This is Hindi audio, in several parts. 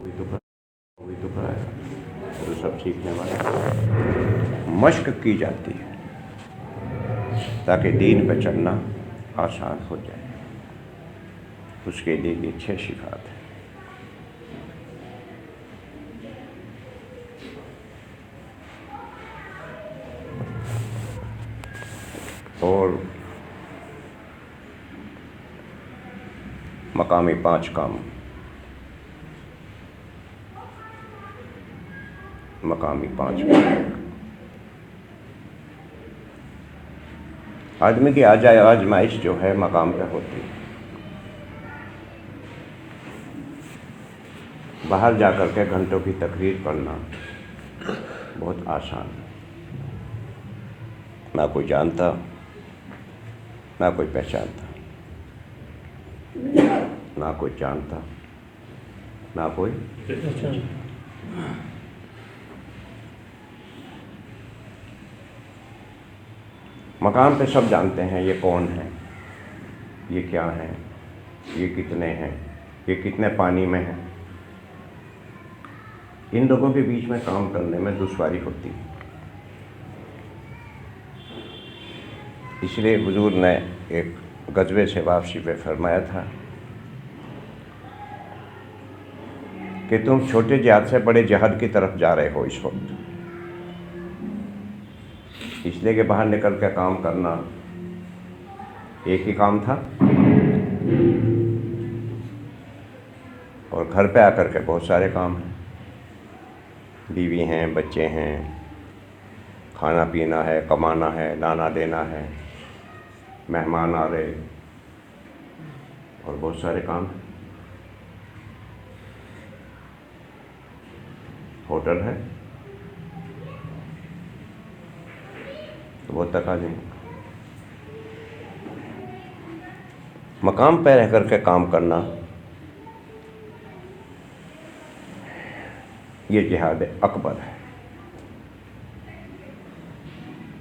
वही तो कराया तो सब सीखने वाला मश्क की जाती है ताकि दीन पे चलना आसान हो जाए। उसके लिए ये 6 सिफात है। और मकामी 5 काम, मकामी 5 काम। आदमी की आजमाइश जो है मकाम पे होती है। बाहर जाकर के घंटों की तकरीर पढ़ना बहुत आसान है। ना कोई जानता, ना कोई पहचानता, ना कोई जानता, ना कोई मकाम पे सब जानते हैं ये कौन है, ये क्या है, ये कितने हैं, ये कितने पानी में हैं। इन लोगों के बीच में काम करने में दुश्वारी होती है। इसलिए हुजूर ने एक गज़वे से वापसी पे फरमाया था कि तुम छोटे जिहाद से बड़े जिहाद की तरफ जा रहे हो इस वक्त। इसलिए कि बाहर निकल के काम करना एक ही काम था और घर पे आकर के बहुत सारे काम हैं। बीवी हैं, बच्चे हैं, खाना पीना है, कमाना है, लाना देना है, मेहमान आ रहे और बहुत सारे काम हैं। होटल है तो बहुत तकाज़े हैं। मकाम पे रह करके काम करना ये जिहाद अकबर है।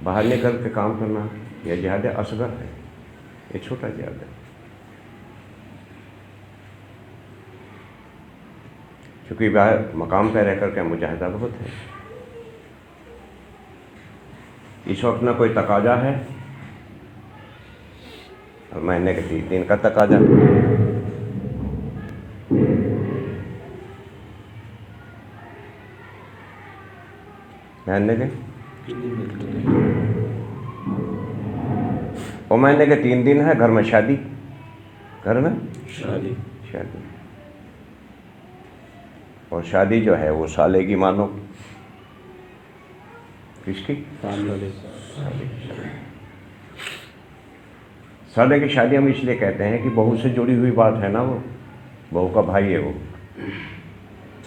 बाहर निकल के काम करना यह जिहाद असगर है, ये छोटा जिहाद है। क्योंकि बाहर मकाम पे रह करके मुजाहिदा बहुत है। इस वक्त ना कोई तकाजा है और महीने के 30 दिन का तकाजा। महीने के और महीने के 3 दिन है घर में शादी, घर में शादी। और शादी जो है वो साले की मानो। किसकी? साले की शादी हम इसलिए कहते हैं कि बहू से जुड़ी हुई बात है ना, वो बहू का भाई है वो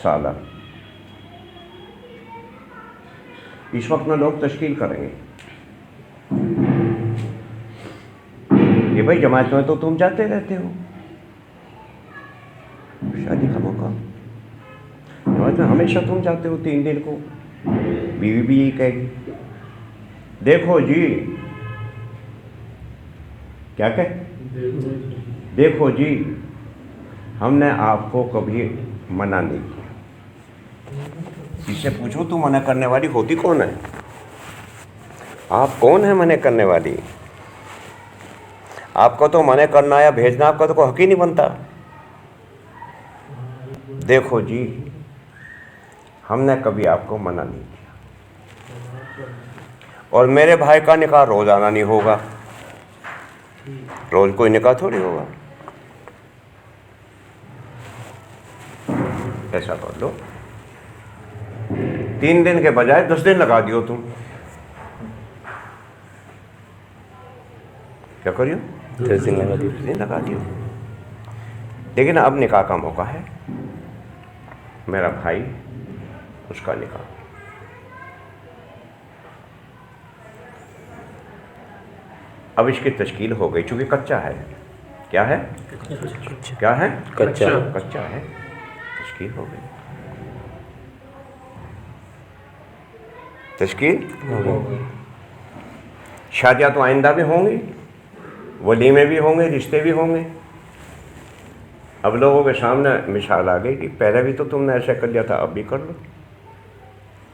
साला। इस वक्त में लोग तश्कील करेंगे ये भाई जमात में तो तुम जाते रहते हो, शादी का मौका जमात में हमेशा तुम जाते हो 3 दिन को। बीवी भी यही कहेगी, देखो जी, क्या कहे, देखो जी हमने आपको कभी मना नहीं किया। इससे पूछो तू मना करने वाली होती कौन है? आप कौन है मना करने वाली? आपको तो मना करना या भेजना आपका तो कोई हक ही नहीं बनता। देखो जी हमने कभी आपको मना नहीं किया और मेरे भाई का निकाह रोजाना नहीं होगा, रोज कोई निकाह थोड़ी होगा। ऐसा कर लो 3 दिन के बजाय 10 दिन लगा दियो तुम। क्या करियो? 10 दिन लगा दियो। लेकिन अब निकाह का मौका है, मेरा भाई उसका निकाह। अब इसकी तश्कील हो गई, चूंकि कच्चा है। क्या है? क्या है? कच्चा है, तश्कील हो गई। तश्कील हो गई। शादियाँ तो आइंदा भी होंगी, वलीमे भी होंगे, रिश्ते भी होंगे। अब लोगों के सामने मिसाल आ गई कि पहले भी तो तुमने ऐसा कर लिया था, अब भी कर लो।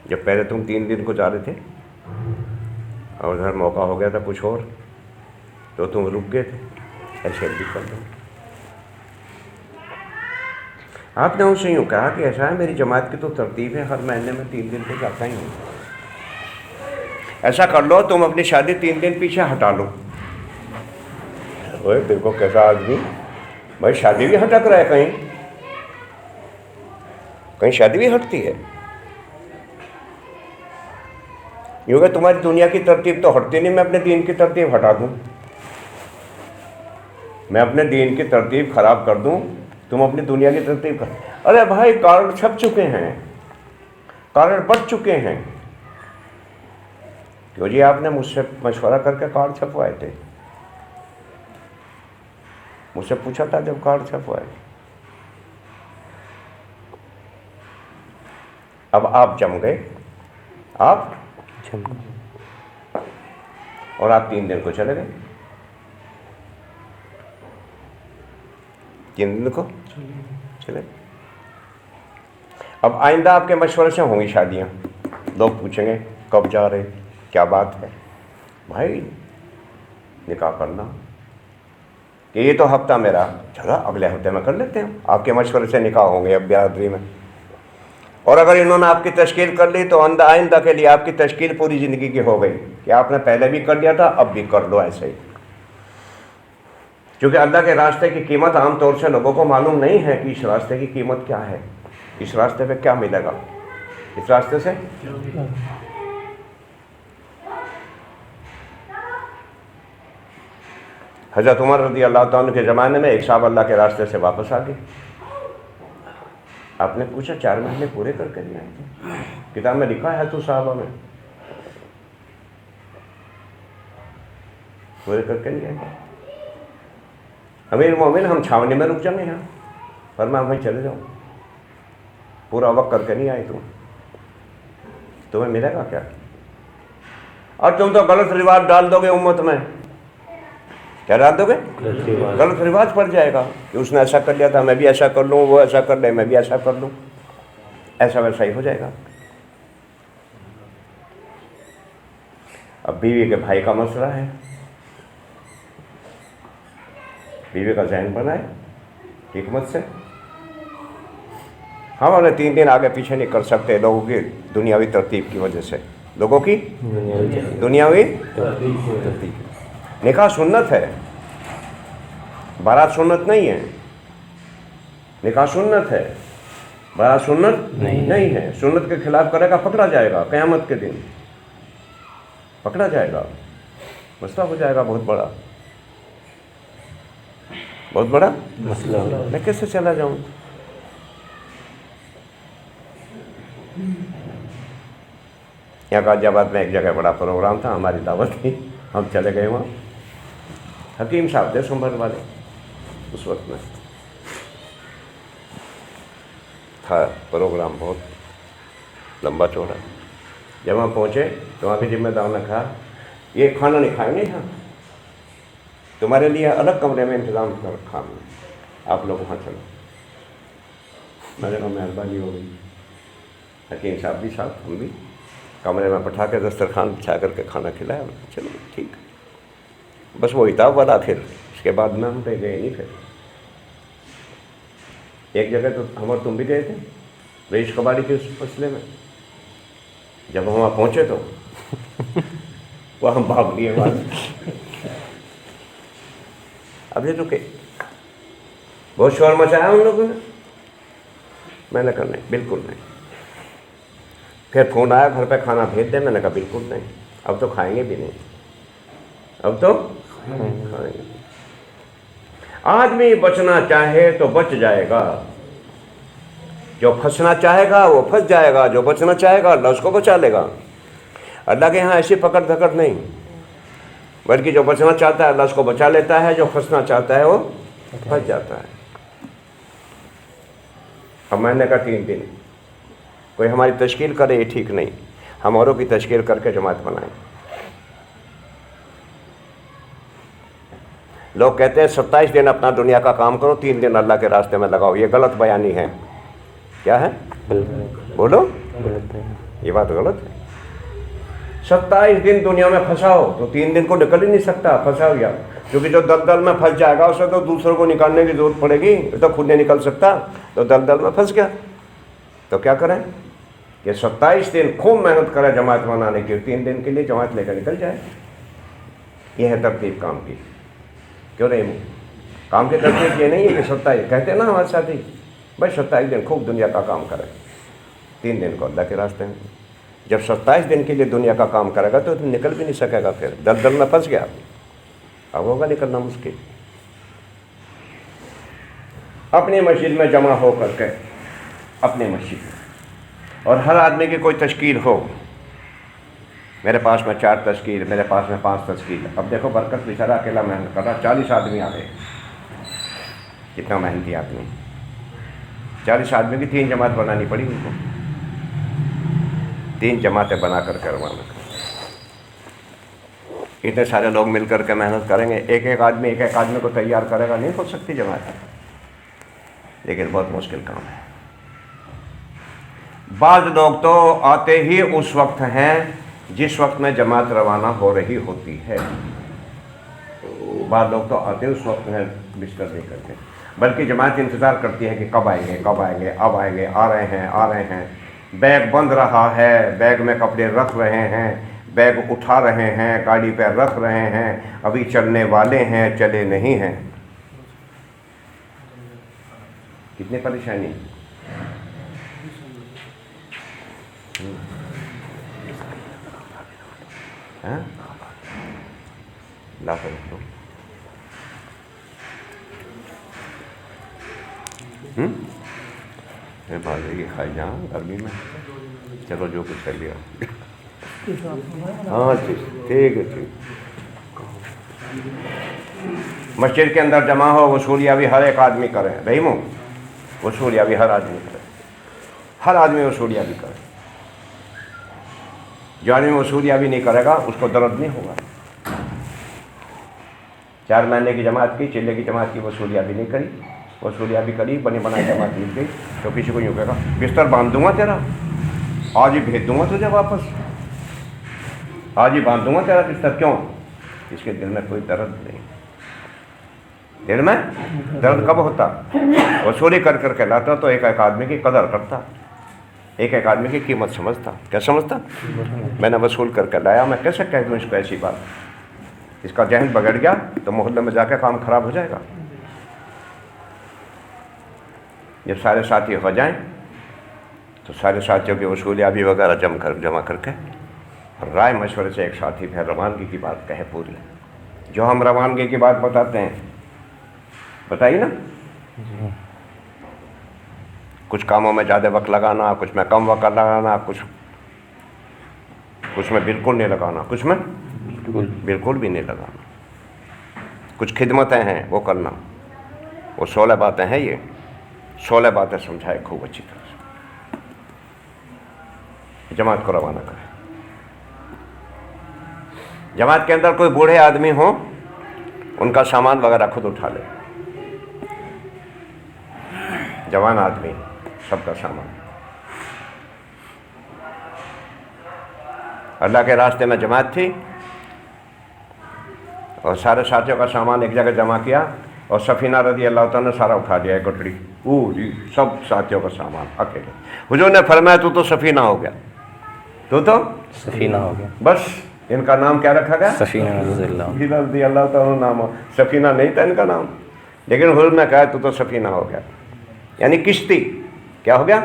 जब पहले तुम 3 दिन को जा रहे थे और उधर मौका हो गया था कुछ और, तो तुम रुक गए थे, ऐसे भी कर लो। आपने उनसे यूँ कहा कि ऐसा है, मेरी जमात की तो तरतीब है, हर महीने में 3 दिन को जाता ही हूँ। ऐसा कर लो, तुम अपनी शादी 3 दिन पीछे हटा लो। ओए देखो कैसा आदमी, भाई शादी भी हटक रहा है, कहीं कहीं शादी भी हटती है। यूँ कि तुम्हारी दुनिया की तरतीब तो हटती नहीं, मैं अपने दीन की तरतीब हटा दूँ, मैं अपने दीन की तरतीब खराब कर दूँ, तुम अपनी दुनिया की तरतीब कर। अरे भाई कारण छप चुके हैं, कारण बढ़ चुके हैं। क्यों जी आपने मुझसे मशवरा करके कार्ड छपवाए थे, मुझसे पूछा था जब कार्ड छपवाए। अब आप जम गए, आप जम गए और आप 3 दिन को चले गए, 3 दिन को चले। अब आइंदा आपके मशवरे से होंगी शादियां, लोग पूछेंगे कब जा रहे, क्या बात है। भाई निकाह करना कि ये तो हफ्ता मेरा चला, अगले हफ्ते में कर लेते हैं, आपके मशवरे से निकाह होंगे अब बिरादरी में। और अगर इन्होंने आपकी तश्कील कर ली तो आइंदा के लिए आपकी तश्कील पूरी ज़िंदगी की हो गई कि आपने पहले भी कर लिया था, अब भी कर लो ऐसे ही। क्योंकि अल्लाह के रास्ते की कीमत आमतौर से लोगों को मालूम नहीं है कि इस रास्ते की कीमत क्या है, इस रास्ते पे क्या मिलेगा, इस रास्ते से हज़रत उमर रज़ी अल्लाह ताला के ज़माने में एक साहब अल्लाह के रास्ते से वापस आ गए। आपने पूछा 4 महीने पूरे करके नहीं आए थे, किताब में लिखा है तो साहबा में पूरे करके नहीं आए। अमीर मोमिन हम छावनी में रुक जाएंगे यहाँ, पर मैं वहीं चले जाऊँ, पूरा वक्त करके नहीं आई, तुम्हें मिलेगा क्या। और तुम तो गलत रिवाज डाल दोगे उम्मत में, क्या डाल दोगे, गलत रिवाज पड़ जाएगा कि उसने ऐसा कर लिया था मैं भी ऐसा कर लूँ, वो ऐसा कर ले मैं भी ऐसा कर लूँ, ऐसा वैसा ही हो जाएगा। अब बीवी के भाई का मसला है, बीवी का जहन बनाए हिकमत से। हम उन्हें 3 दिन आगे पीछे नहीं कर सकते लोगों की दुनियावी तरतीब की वजह से, लोगों की दुनियावी तरतीब। निकाह सुन्नत है, बारात सुन्नत नहीं है, निकाह सुन्नत है, बारात सुन्नत नहीं है। सुन्नत के खिलाफ करेगा पकड़ा जाएगा, क़यामत के दिन पकड़ा जाएगा, मसला हो जाएगा बहुत बड़ा, बहुत बड़ा मसला। मैं कैसे चला जाऊं। यहाँ गाजियाबाद में एक जगह बड़ा प्रोग्राम था, हमारी दावत थी, हम चले गए वहाँ। हकीम साहब थे संभल वाले, उस वक्त में था प्रोग्राम बहुत लंबा चौड़ा। जब हम पहुँचे तो वहाँ के जिम्मेदार ने कहा ये खाना नहीं खाएंगे यहाँ, तुम्हारे लिए अलग कमरे में इंतज़ाम कर रखा हमने, आप लोग वहाँ चलो। मैंने कहा मेहरबानी हो गई। हकीम साहब भी साथ, हम भी कमरे में बैठा के दस्तरखान बिछा करके खाना खिलाया। चलो ठीक, बस वो हिताब वाला। फिर इसके बाद में हम पे गए नहीं। फिर एक जगह तो हम और तुम भी गए थे रईस कबाड़ी के उस मसले में। जब हम वहाँ पहुँचे तो वो हम भाग लिए वहाँ। अब ये रुके, बहुत शोर मचाया उन लोगों ने। मैंने कहा नहीं, बिल्कुल नहीं। फिर फ़ोन आया घर पे खाना भेज दे, मैंने कहा बिल्कुल नहीं, अब तो खाएंगे भी नहीं, अब तो खाएंगे। आदमी बचना चाहे तो बच जाएगा, जो फंसना चाहेगा वो फंस जाएगा, जो बचना चाहेगा अल्लाह उसको बचा लेगा। अल्लाह के यहाँ ऐसी पकड़ धकड़ नहीं, बल्कि जो बचना चाहता है अल्लाह उसको बचा लेता है, जो फंसना चाहता है वो फंस जाता है। अब मैंने कहा 3 दिन कोई हमारी तश्कील करे ये ठीक नहीं, हम औरों की तश्कील करके जमात बनाएं। लोग कहते हैं 27 दिन अपना दुनिया का काम करो, 3 दिन अल्लाह के रास्ते में लगाओ। ये गलत बयानी है। क्या है? बोलो, ये बात गलत है। 27 दिन दुनिया में फंसाओ तो 3 दिन को निकल ही नहीं सकता, फंसा हो गया। क्योंकि जो दलदल में फंस जाएगा उसे तो दूसरों को निकालने की जरूरत पड़ेगी, तो खुद नहीं निकल सकता, तो दलदल में फंस गया। तो क्या करें कि 27 दिन खूब मेहनत करें जमात बनाने की, 3 दिन के लिए जमात लेकर निकल जाए। यह है तरतीब काम की। क्यों नहीं? काम की तरतीब ये नहीं है कि 27 कहते हैं ना हमारे साथी, भाई 27 दिन खूब दुनिया का काम करें, 3 दिन को अल्लाह के रास्ते में। जब 27 दिन के लिए दुनिया का काम करेगा तो निकल भी नहीं सकेगा, फिर दलदल में फंस गया, अब होगा निकलना मुश्किल। अपनी मस्जिद में जमा हो करके, अपनी मस्जिद में, और हर आदमी की कोई तश्कील हो। मेरे पास में 4 तश्कील, मेरे पास में 5 तश्कील। अब देखो बरकत बेचारा अकेला मेहनत कर रहा, 40 आदमी आ गए, कितना मेहनती आदमी। 40 आदमी की 3 जमात बनानी पड़ी उनको, 3 जमातें बना कर करवाना। इतने सारे लोग मिलकर के मेहनत करेंगे, एक एक आदमी को तैयार करेगा, नहीं हो सकती जमात। लेकिन बहुत मुश्किल काम है। बाज़ लोग तो आते ही उस वक्त हैं जिस वक्त में जमात रवाना हो रही होती है। बाज़ लोग तो आते उस वक्त हैं बिस्तर नहीं करते, बल्कि जमात इंतज़ार करती है कि कब आएंगे, अब आएंगे, आ रहे हैं। बैग बंद रहा है, बैग में कपड़े रख रहे हैं, बैग उठा रहे हैं, गाड़ी पर रख रहे हैं, अभी चलने वाले हैं, चले नहीं हैं। कितनी परेशानी। ला कर दो। भागेगी खाई जहाँ गर्मी में, चलो जो कुछ कर लिया। हाँ ठीक है। मस्जिद के अंदर जमा हो, वसूलिया भी हर एक आदमी करे। रहीमो, वसूलिया भी हर आदमी करे, हर आदमी वसूलिया भी करे। जो आदमी वसूलिया भी नहीं करेगा उसको दर्द नहीं होगा। 4 महीने की जमात की, चिल्ले की जमात की वसूलिया भी नहीं करी, वसूलिया भी करी, बनी बनाई जमात मिल गई, तो किसी को यूँ कहेगा बिस्तर बांध दूंगा तेरा, आज ही भेज दूंगा तुझे वापस, आज ही बांध दूंगा तेरा बिस्तर। क्यों? इसके दिल में कोई दर्द नहीं। दिल में दर्द कब होता? वसूली कर करके लाता तो एक एक आदमी की कदर करता, एक एक आदमी की कीमत समझता। क्या समझता? मैंने वसूल करके लाया, मैं कैसे कह दूँ इसको ऐसी बात? इसका जहन बगड़ गया तो मोहल्ले में जाकर काम खराब हो जाएगा। जब सारे साथी हो जाएं तो सारे साथियों की वसूलियाबी वगैरह जमा करके राय मशवरे से एक साथी फिर रवानगी की बात कहे पूरी। जो हम रवानगी की बात बताते हैं, बताइए ना, कुछ कामों में ज़्यादा वक्त लगाना, कुछ में कम वक्त लगाना, कुछ में बिल्कुल नहीं लगाना, कुछ में बिल्कुल भी नहीं लगाना। कुछ खिदमतें हैं वो करना। वो 16 बातें हैं, ये 16 बातें समझाए खूब अच्छी तरह से। जमात को रवाना करें। जमात के अंदर कोई बूढ़े आदमी हो, उनका सामान वगैरह खुद उठा ले। जवान आदमी सबका सामान। अल्लाह के रास्ते में जमात थी और सारे साथियों का सामान एक जगह जमा किया और सफीना रज़ी अल्लाह तआला ने सारा उठा दिया, एक गठड़ी जी, सब साथियों का सामान अकेले। हुजूर ने फरमाया तू तो सफीना हो गया, तू तो सफीना हो गया। बस इनका नाम क्या रखा गया? सफीना रज़ी अल्लाह तआला नाम। सफीना नहीं था इनका नाम, लेकिन हुजूर ने कहा तू तो सफीना हो गया, यानी किश्ती। क्या हो गया?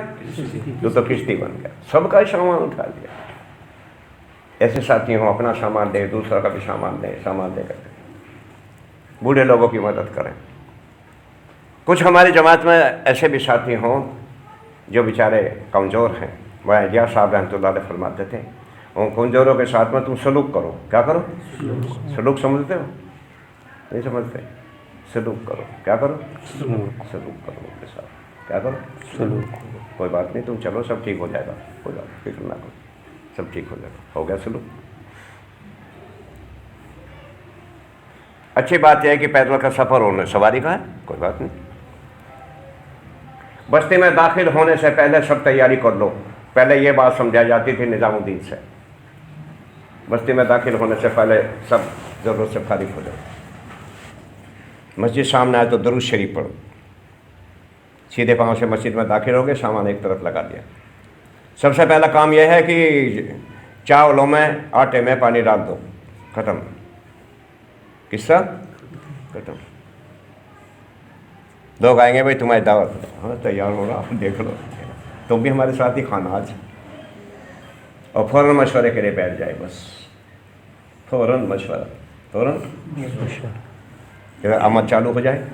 तू तो किश्ती बन गया, सबका सामान उठा लिया। ऐसे साथी हो, अपना सामान दे, दूसरा का भी सामान दे करके बूढ़े लोगों की मदद करें। कुछ हमारी जमात में ऐसे भी साथी हों जो बेचारे कमज़ोर हैं। वह जिया साहब रहमतुल्लाह अलैह फरमाते थे, उन कमज़ोरों के साथ में तुम सलूक करो। क्या करो? सलूक समझते हो? नहीं समझते? सलूक करो। क्या करो? सलूक करो उनके साथ। क्या करो? सलूक। कोई बात नहीं, तुम चलो, सब ठीक हो जाएगा, कोई बात फिक्र ना करो, सब ठीक हो जाएगा। हो गया सलूक। अच्छी बात यह है कि पैदल का सफ़र होने सवारी का है, कोई बात नहीं। बस्ती में दाखिल होने से पहले सब तैयारी कर लो। पहले ये बात समझाई जाती थी निज़ामुद्दीन से, बस्ती में दाखिल होने से पहले सब ज़रूरत से फारिग हो जाओ। मस्जिद सामने आए तो दुरूद शरीफ पढ़ो। सीधे पाँव से मस्जिद में दाखिल हो गए, सामान एक तरफ लगा दिया। सबसे पहला काम यह है कि चावलों में आटे में पानी डाल दो, ख़त्म, किस्सा खत्म। लोग आएंगे भाई तुम्हारी दावत, हाँ तैयार हो रहा, देख लो तुम भी हमारे साथ ही खाना आज, और फ़ौरन मशवरे के लिए बैठ जाए, बस फ़ौरन मशवरा, फ़ौरन अमल चालू हो जाए।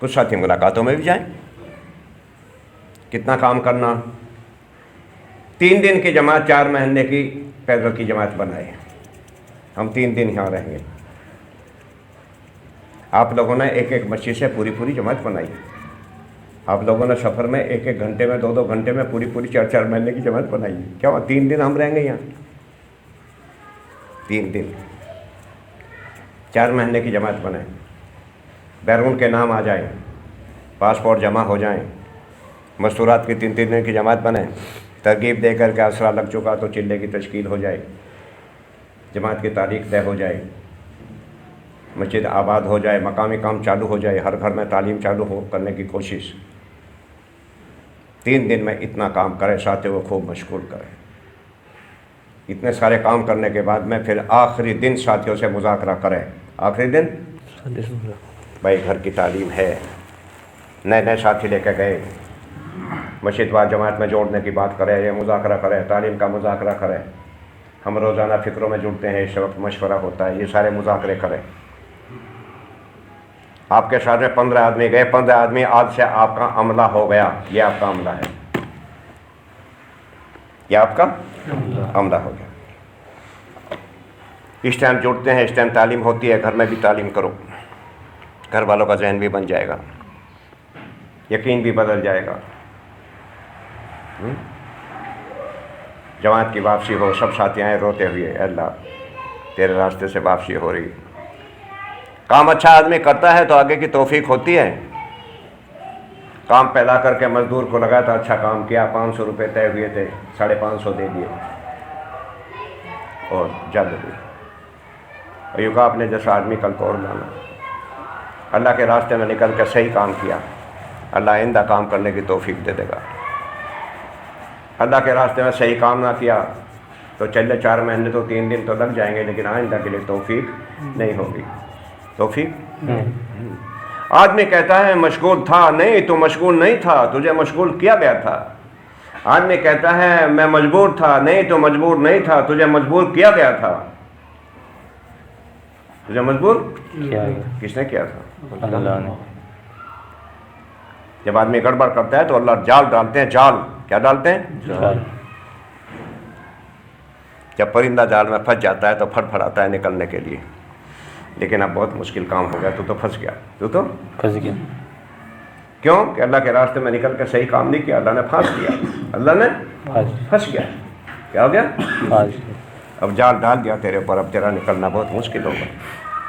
कुछ साथी मुलाकातों में भी जाएं। कितना काम करना, 3 दिन की जमात 4 महीने की पैदल की जमात बनाए। हम 3 दिन यहाँ रहेंगे। आप लोगों ने एक एक मस्जिद से पूरी पूरी जमात बनाई। आप लोगों ने सफ़र में 1-1 घंटे में 2-2 घंटे में पूरी पूरी 4-4 महीने की जमात बनाई। क्या 3 दिन हम रहेंगे यहाँ, 3 दिन 4 महीने की जमात बनाए। बैरून के नाम आ जाएं, पासपोर्ट जमा हो जाएं, मस्तूरात की 3-3 दिन की जमात बने। तरगीब दे करके असरा लग चुका तो चिल्ले की तश्कील हो जाए, जमात की तारीख तय हो जाए, मस्जिद आबाद हो जाए, मकामी काम चालू हो जाए, हर घर में तालीम चालू हो करने की कोशिश। 3 दिन में इतना काम करें, साथियों को खूब मशगूल करें। इतने सारे काम करने के बाद में फिर आखिरी दिन साथियों से मुज़ाकरा करें। आखिरी दिन भाई घर की तालीम है, नए नए साथी लेकर गए, मस्जिद व जमात में जोड़ने की बात करें, ये मुज़ाकरा करें, तालीम का मुज़ाकरा करें। हम रोज़ाना फ़िक्रों में जुड़ते हैं, इस वक्त मशवरा होता है, ये सारे मुज़ाकरे करें। आपके साथ में 15 आदमी गए, 15 आदमी आज से आपका अमला हो गया, ये आपका अमला है, ये आपका अमला हो गया। इस टाइम जुड़ते हैं, इस टाइम तालीम होती है, घर में भी तालीम करो, घर वालों का जहन भी बन जाएगा, यकीन भी बदल जाएगा। जमात की वापसी हो, सब साथी आए रोते हुए, अल्लाह तेरे रास्ते से वापसी हो रही। काम अच्छा आदमी करता है तो आगे की तौफीक होती है। काम पैदा करके मजदूर को लगा था, अच्छा काम किया, 500 रुपये तय हुए थे, 550 दे दिए और जल दी। और यूँ कहा अपने जैसा आदमी कल को और लाना। अल्लाह के रास्ते में निकल कर सही काम किया, अल्लाह आइंदा काम करने की तौफीक दे देगा। अल्लाह के रास्ते में सही काम ना किया तो चले 4 महीने तो 3 दिन तो लग जाएंगे, लेकिन आइंदा के लिए तौफीक नहीं होगी। तौफीक आदमी कहता है मशगूल था, नहीं तो मशगूल नहीं था, तुझे मशगूल किया गया था। आदमी कहता है मैं मजबूर था, नहीं तो मजबूर नहीं था, तुझे मजबूर किया गया था। तुझे मजबूर किसने किया था? अल्लाह ने। जब आदमी गड़बड़ करता है तो अल्लाह जाल डालते हैं, जाल क्या डालते हैं? जाल। जब परिंदा जाल में फंस जाता है तो फड़फड़ाता है निकलने के लिए, लेकिन अब बहुत मुश्किल काम हो गया, तू तो फंस गया, तू तो फंस गया। क्यों? कि अल्लाह के रास्ते में निकल के सही काम नहीं किया, अल्लाह ने फांस दिया, अल्लाह ने फंस गया। क्या हो गया? अब जाल डाल दिया तेरे ऊपर, अब तेरा निकलना बहुत मुश्किल होगा,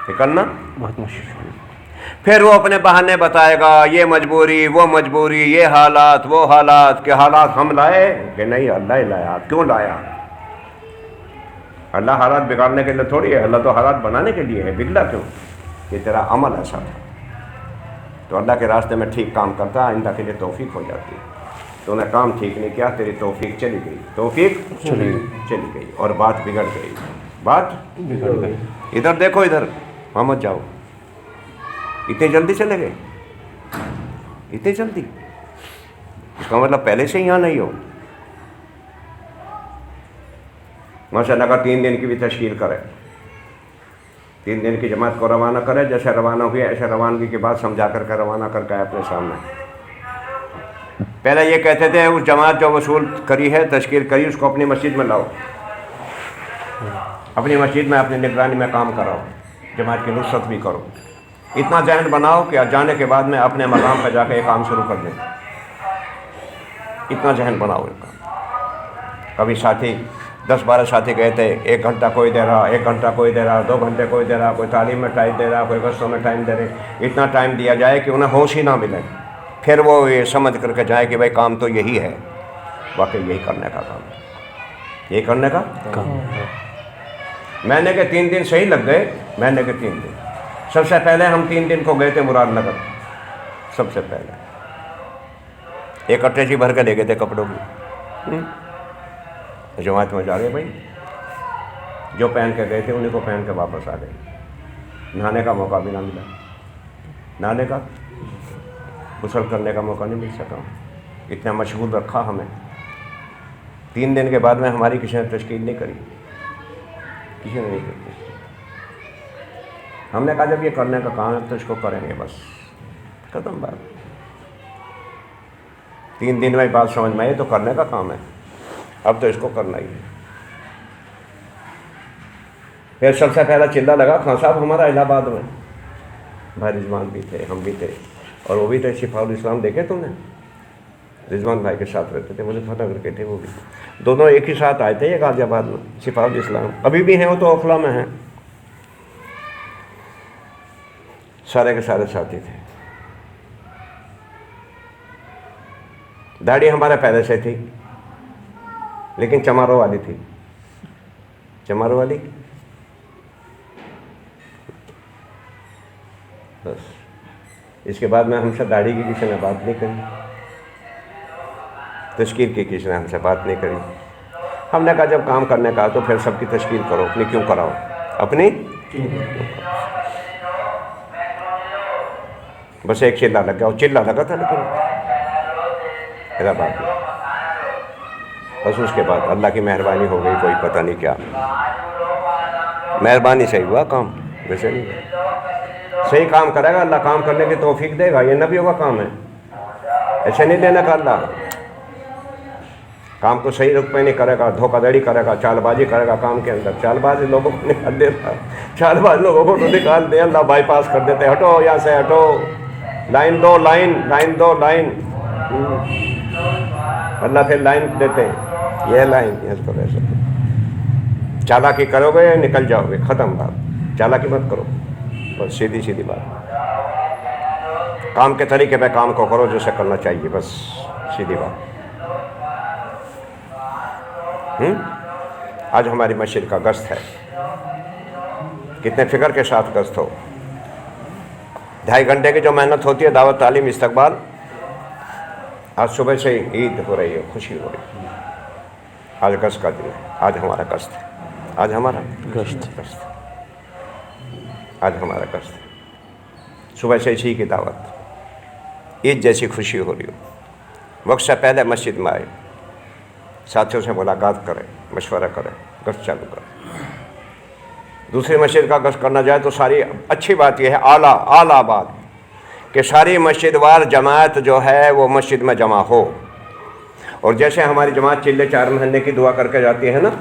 निकलना बहुत मुश्किल। फिर वो अपने बहाने बताएगा, ये मजबूरी, वो मजबूरी, ये हालात, वो हालात, के हालात हम लाए कि नहीं, अल्लाह ही लाया। क्यों लाया? अल्लाह हालात बिगाड़ने के लिए थोड़ी है, अल्लाह तो हालात बनाने के लिए है। बिगड़ा क्यों? ये तेरा अमल ऐसा था। तो अल्लाह के रास्ते में ठीक काम करता, आइंदा के लिए तौफीक हो जाती है। तूने काम ठीक नहीं किया, तेरी तौफीक चली गई, तौफीक चली गई और बात बिगड़ गई, बात बिगड़ गई। इधर देखो, इधर वहाँ मत जाओ, इतनी जल्दी चले गए, इतनी जल्दी, इसका मतलब पहले से यहाँ नहीं हो। माशाअल्लाह का 3 दिन की भी तश्कील करे, 3 दिन की जमात को रवाना करे। जैसे रवाना हुई ऐसे रवानगी के बाद समझा करके रवाना करके आए अपने सामने। पहले ये कहते थे उस जमात जो वसूल करी है, तश्कील करी, उसको अपनी मस्जिद में लाओ, अपनी मस्जिद में अपनी निगरानी में काम कराओ, जमात की नुसरत भी करो। इतना जहन बनाओ कि जाने के बाद में अपने मकाम पर जाकर ये काम शुरू कर दें। इतना जहन बनाओ इनका। कभी साथी 10-12 साथी गए थे, 1 घंटा कोई दे रहा, 1 घंटा कोई दे रहा, 2 घंटे कोई दे रहा, कोई तालीम में टाइम दे रहा, कोई गस्तों में टाइम दे रहे। इतना टाइम दिया जाए कि उन्हें होश ही ना मिले, फिर वो ये समझ करके जाए कि भाई काम तो यही है। वाकई यही करने का काम है, यही करने का काम है। महीने के 3 दिन सही लग गए, महीने के 3 दिन। सबसे पहले हम 3 दिन को गए थे मुरादनगर, सबसे पहले एक अटैची भर के ले गए थे कपड़ों की। जमात में जा रहे भाई, जो पहन के गए थे उन्हीं को पहन के वापस आ गए। नहाने का मौका भी ना मिला, नहाने का गुस्ल करने का मौका नहीं मिल सका। इतना मशगूल रखा हमें। 3 दिन के बाद में हमारी किसी ने तश्कील नहीं करी, किसी ने नहीं की। हमने कहा जब ये करने का काम है तो इसको करेंगे, बस खत्म बात। 3 दिन में बात समझ में आई तो करने का काम है, अब तो इसको करना ही है। फिर सबसे पहला चिल्ला लगा खान साहब हमारा इलाहाबाद में, भाई रिजवान भी थे, हम भी थे, और वो भी थे। शिफाउल इस्लाम देखे तुमने? रिजवान भाई के साथ रहते थे, मुझे फतेहगढ़ के थे वो भी, दोनों एक ही साथ आए थे ये गाजियाबाद में। शिफाउल इस्लाम अभी भी हैं, वो तो ओखला में हैं। सारे के सारे साथी थे। दाढ़ी हमारे पहले से थी, लेकिन चमारों वाली थी, चमारों वाली। बस इसके बाद में हमसे दाढ़ी की किसी ने बात नहीं करी, तशकील की किसी ने हमसे बात नहीं करी। हमने कहा जब काम करने का तो फिर सबकी तशकील करो, अपनी क्यों कराओ, अपनी बस एक चिल्ला लग गया, वो चिल्ला लगा था लेकिन मेरा बात नहीं। बस उसके बाद अल्लाह की मेहरबानी हो गई, कोई पता नहीं क्या मेहरबानी से हुआ काम, वैसे नहीं। सही काम करेगा अल्लाह, काम करने की तौफीक देगा, ये नबियों का काम है, ऐसे नहीं देने का अल्लाह। काम को सही रुख पे नहीं करेगा, धोखाधड़ी करेगा, चालबाजी करेगा काम के अंदर। चालबाज लोगों को निकाल देता, चालबाज लोगों को तो निकाल दे, अल्लाह बाईपास कर देते, हटो यहाँ से हटो, लाइन दो लाइन, लाइन दो लाइन। अल्लाह फिर लाइन देते, ये लाइन इसको ऐसे। चालाकी करोगे निकल जाओगे, ख़त्म बात। चालाकी मत करो, बस सीधी सीधी बात। काम के तरीके पे काम को करो जैसे करना चाहिए, बस सीधी बात। आज हमारी मस्जिद का गश्त है, कितने फ़िक्र के साथ गश्त हो। 2.5 घंटे की जो मेहनत होती है, दावत तालीम इस्तकबाल, आज सुबह से ईद हो रही है, खुशी हो रही है। आज गश्त का दिन है, आज हमारा गश्त है, आज हमारा गश्त, आज हमारा गश्त है। सुबह से इसी की दावत, ईद जैसी खुशी हो रही हो। वक्त से पहले मस्जिद में आए, साथियों से मुलाकात करें, मशवरा करें, गश्त चालू करें। दूसरी मस्जिद का गश्त करना जाए तो सारी अच्छी बात यह है, आला बात, कि सारी मस्जिद वार जमात जो है वो मस्जिद में जमा हो। और जैसे हमारी जमात चिल्ले 4 महीने की दुआ करके जाती है ना,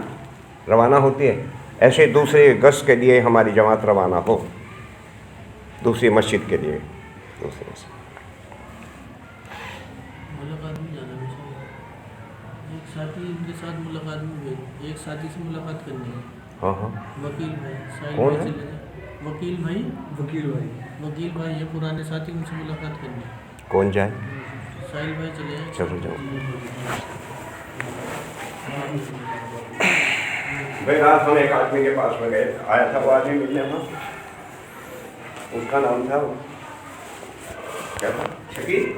रवाना होती है, ऐसे दूसरी गश्त के लिए हमारी जमात रवाना हो, दूसरी मस्जिद के लिए। दूसरी मस्जिद साथी इनके साथ मुलाकात में हुई, एक साथी से मुलाकात करनी है। हाँ हाँ, वकील भाई, साहिल कौन भाई है? चले गए। वकील भाई ये पुराने साथी, उनसे मुलाकात करनी है। कौन जाए? साहिल भाई चले गए। चलो जाओ। भाई रात हम एक आदमी के पास में गए, आया था वो आदमी मिलने में, उसका नाम था क्या था, शकील।